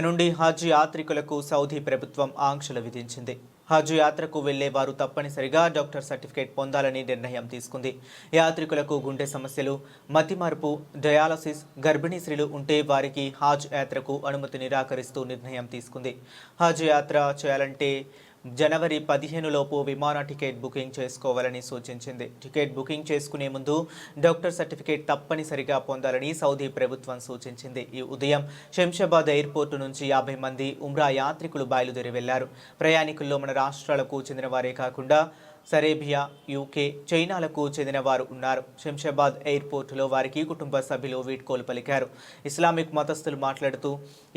నుండి హజ్ యాత్రికులకు సౌదీ ప్రభుత్వం ఆంక్షలు విధించింది. హజ్ యాత్రకు వెళ్లే వారు తప్పనిసరిగా డాక్టర్ సర్టిఫికేట్ పొందాలని నిర్ణయం తీసుకుంది. యాత్రికులకు గుండె సమస్యలు, మతిమరుపు, డయాలసిస్, గర్భిణీ స్త్రీలు ఉంటే వారికి హజ్ యాత్రకు అనుమతి నిరాకరిస్తూ నిర్ణయం తీసుకుంది. హజ్ యాత్ర చేయాలంటే జనవరి 15 లోపు విమాన టికెట్ బుకింగ్ చేసుకోవాలని సూచించింది. టికెట్ బుకింగ్ చేసుకునే ముందు డాక్టర్ సర్టిఫికేట్ తప్పనిసరిగా పొందాలని సౌదీ ప్రభుత్వం సూచించింది. ఈ ఉదయం శంషాబాద్ ఎయిర్పోర్టు నుంచి 50 మంది ఉమ్రా యాత్రికులు బయలుదేరి వెళ్లారు. ప్రయాణికుల్లో మన రాష్ట్రాలకు చెందిన వారే కాకుండా అరేబియా, యూకే, చైనాలకు చెందిన వారు ఉన్నారు. శంషాబాద్ ఎయిర్పోర్టులో వారికి కుటుంబ సభ్యులు వీడ్కోలు పలికారు. ఇస్లామిక్ మతస్థులు మాట్లాడుతూ,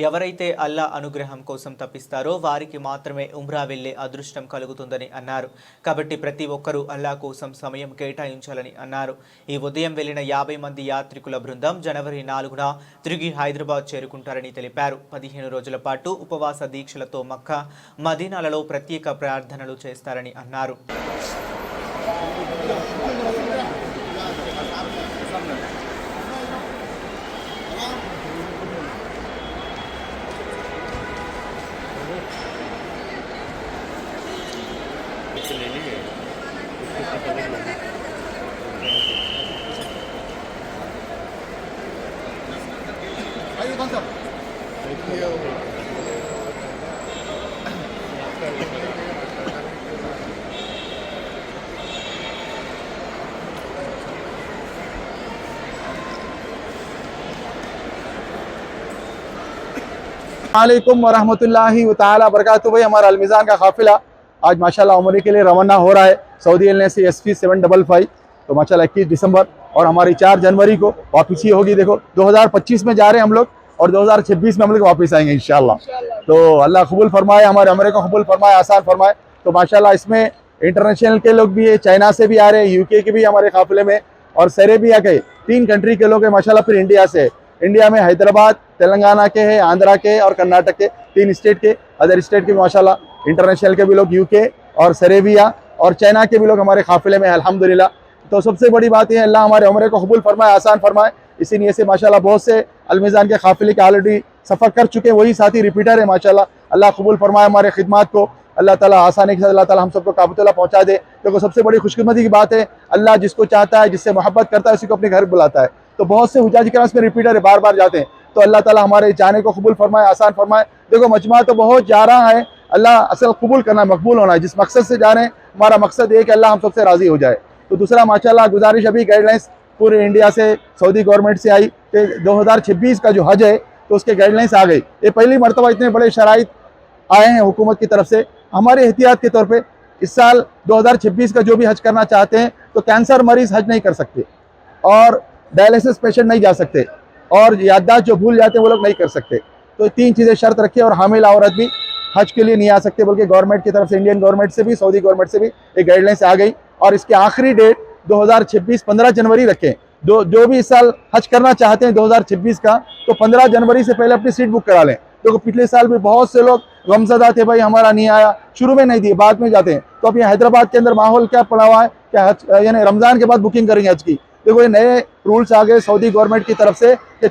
ఎవరైతే అల్లా అనుగ్రహం కోసం తప్పిస్తారో వారికి మాత్రమే ఉమ్రా వెళ్లే అదృష్టం కలుగుతుందని అన్నారు. కాబట్టి ప్రతి ఒక్కరూ అల్లా కోసం సమయం కేటాయించాలని అన్నారు. ఈ ఉదయం వెళ్లిన 50 మంది యాత్రికుల బృందం జనవరి 4న తిరిగి హైదరాబాద్ చేరుకుంటారని తెలిపారు. 15 రోజుల పాటు ఉపవాస దీక్షలతో మక్కా, మదీనాలలో ప్రత్యేక ప్రార్థనలు చేస్తారని అన్నారు. वालेकुम वरहमतुल्लाहि व तआला बरकातुहू। भाई हमारा अलमीज़ान का काफ़िला आज माशाल्लाह उम्रे के लिए रवाना हो रहा है सऊदी एयरलाइंस से SP 755। तो माशाल्लाह 21 दिसंबर और हमारी 4 जनवरी को वापसी होगी। देखो 2025 में जा रहे हैं हम लोग और 2026 में हम लोग वापस आएंगे इंशाल्लाह। तो अल्लाह कबूल फरमाए, हमारे उम्रे को कबूल फरमाए, आसान फरमाए। तो माशाल्लाह इसमें इंटरनेशनल के लोग भी है, चाइना से भी आ रहे हैं, UK के भी हमारे काफ़िले में, और अरेबिया के 3 कंट्री के लोग हैं माशाल्लाह। फिर इंडिया से, इंडिया में हैदराबाद, तेलंगाना के हैं, आंध्रा के और कर्नाटक के 3 स्टेट के, अदर स्टेट के भी माशाल्लाह। इंटरनेशनल के भी लोग UK और अरेबिया और चाइना के भी लोग हमारे काफ़िले में अल्हम्दुलिल्लाह। तो सबसे बड़ी बात यह है अल्लाह हमारे उम्रे को कबूल फरमाए, आसान फरमाए। इसी नीयत से माशाल्लाह बहुत से अलमीज़ान के काफ़िले के ऑलरेडी सफ़र कर चुके हैं, वही साथी रिपीटर है माशाल्लाह। अल्लाह कबूल फरमाए हमारे खिदमत को, अल्लाह ताला आसानी के साथ अल्लाह ताला हम सबको काबतुल्लाह पहुँचा दे। क्योंकि सबसे बड़ी खुशकिस्मती की बात है अल्लाह जिसको चाहता है, जिससे मोहब्बत करता है, उसी को अपने घर बुलाता है। तो बहुत से हुज्जाज किराम इसमें रिपीटर है, बार बार जाते हैं। तो अल्लाह ताला हमारे जाने को कबूल फरमाए, आसान फरमाए। देखो मजमा तो बहुत जा रहा है, अल्लाह असल कबूल करना है, मकबूल होना है। जिस मकसद से जा रहे हैं हमारा मकसद है कि अल्लाह हम सबसे राज़ी हो जाए। तो दूसरा माशाल्लाह गुजारिश, अभी गाइडलाइंस पूरे इंडिया से सऊदी गवर्नमेंट से आई कि 2026 का जो हज है तो उसके गाइडलाइंस आ गई। ये पहली मरतबा इतने बड़े शराइत आए हैं हुकूमत की तरफ से। हमारे एहतियात के तौर पे इस साल 2026 का जो भी हज करना चाहते हैं तो कैंसर मरीज हज नहीं कर सकते, और डायलिसिस पेशेंट नहीं जा सकते, और याददाश्त जो भूल जाते हैं वो लोग नहीं कर सकते। तो 3 चीज़ें शर्त रखी, और हामिल औरत भी हज के लिए नहीं आ सकते, बल्कि गवर्नमेंट की तरफ से, इंडियन गवर्नमेंट से भी, सऊदी गवर्नमेंट से भी एक गाइडलाइंस आ गई। और इसकी आखिरी डेट 2026 15 जनवरी रखें। जो भी इस साल हज करना चाहते हैं 2026 का, तो 15 जनवरी से पहले अपनी सीट बुक करा लें। तो पिछले साल भी बहुत से लोग गमज़दा थे, भाई हमारा नहीं आया, शुरू में नहीं दिए, बाद में जाते हैं। तो अब ये हैदराबाद के अंदर माहौल क्या पड़ा हुआ है, क्या हज यानी रमज़ान के बाद बुकिंग करेंगे हज की। देखो ये नए रूल्स आ गए सऊदी गवर्नमेंट की तरफ से कि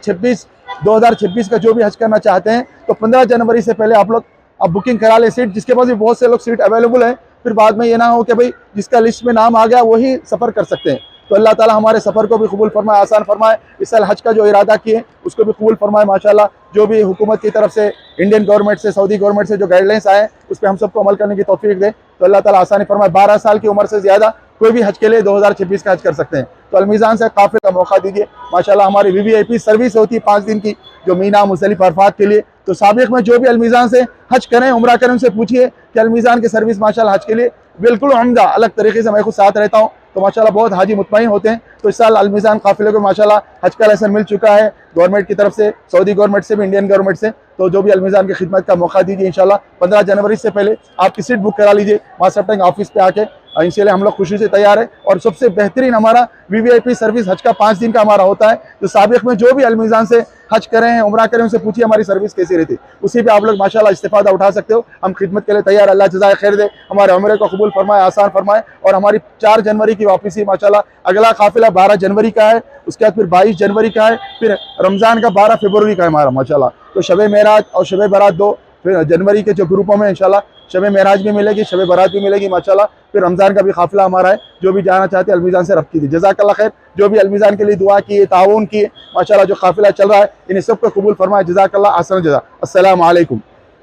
2026 का जो भी हज करना चाहते हैं तो 15 जनवरी से पहले आप लोग अब बुकिंग करा ले सीट। जिसके पास भी बहुत से लोग सीट अवेलेबल है, फिर बाद में ये ना हो कि भाई जिसका लिस्ट में नाम आ गया वही सफ़र कर सकते हैं। तो अल्लाह ताला हमारे सफ़र को भी कबूल फरमाए, आसान फरमाए। इस साल हज का जो इरादा किए उसको भी कबूल फरमाए माशाल्लाह। जो भी हुकूमत की तरफ से, इंडियन गवर्नमेंट से, सऊदी गवर्नमेंट से जो गाइडलाइंस आए उस पर हम सबको अमल करने की तौफीक दे। तो अल्लाह ताला आसानी फरमाए। 12 साल की उम्र से ज़्यादा कोई भी हज के लिए 2026 का हज कर सकते हैं। तो अलमीज़ान से काफ़िले का मौका दीजिए माशाल्लाह। हमारी VVIP सर्विस होती है 5 दिन की, जो मीना, मुज़दलिफ़ा, अरफात के लिए। तो साबिक़ में जो भी अलमीज़ान से हज करें, उम्रा करें, उनसे पूछिए कि अलमीज़ान की सर्विस माशाल्लाह हज के लिए बिल्कुल उम्दा, अलग तरीके से मैं खुद साथ रहता हूँ, तो माशाल्लाह बहुत हाजी मुतमईन होते हैं। तो इस साल अलमीज़ान काफ़िले को माशाल्लाह हज का लाइसेंस मिल चुका है गवर्नमेंट की तरफ से, सऊदी गवर्नमेंट से भी, इंडियन गवर्नमेंट से। तो जो भी अलमीज़ान की खिदमत का मौका दीजिए इंशाल्लाह। 15 जनवरी से पहले आपकी सीट बुक करा लीजिए, वहाँ सब टाइम ऑफिस पे आके इंशाल्लाह हम लोग खुशी से तैयार है। और सबसे बेहतरीन हमारा वीवीआईपी सर्विस हज का 5 दिन का हमारा होता है। तो साबिक में जो भी अलमीज़ान से हज करें हैं, उम्रा करें, उनसे पूछिए हमारी सर्विस कैसी रहती, उसी पे आप लोग माशाल्लाह इस्तेफादा उठा सकते हो। हम खिदमत के लिए तैयार। अल्लाह जज़ाए खैर दे, हमारे उम्रे को कबूल फरमाए, आसान फरमाए। और हमारी 4 जनवरी की वापसी माशाल्लाह, अगला काफिला 12 जनवरी का है, उसके बाद फिर 22 जनवरी का है, फिर रमज़ान का 12 फरवरी का है हमारा माशाल्लाह। तो शब मेराज और शब बारात 2 फिर जनवरी के जो ग्रुपों में इंशाल्लाह शब मेराज भी मिलेगी, शब बारात भी मिलेगी माशाल्लाह। फिर रमज़ान का भी काफिला हमारा है। जो भी जाना चाहते हैं अलमीज़ान से रब्त कीजिए। जज़ाकल्लाह खैर। जो भी अलमीज़ान के लिए दुआ किए, ताउन किए माशाल्लाह, जो काफिला चल रहा है, इन सबको कबूल फरमाए। जज़ाकल्लाह, अहसन जज़ा। अस्सलामु अलैकुम।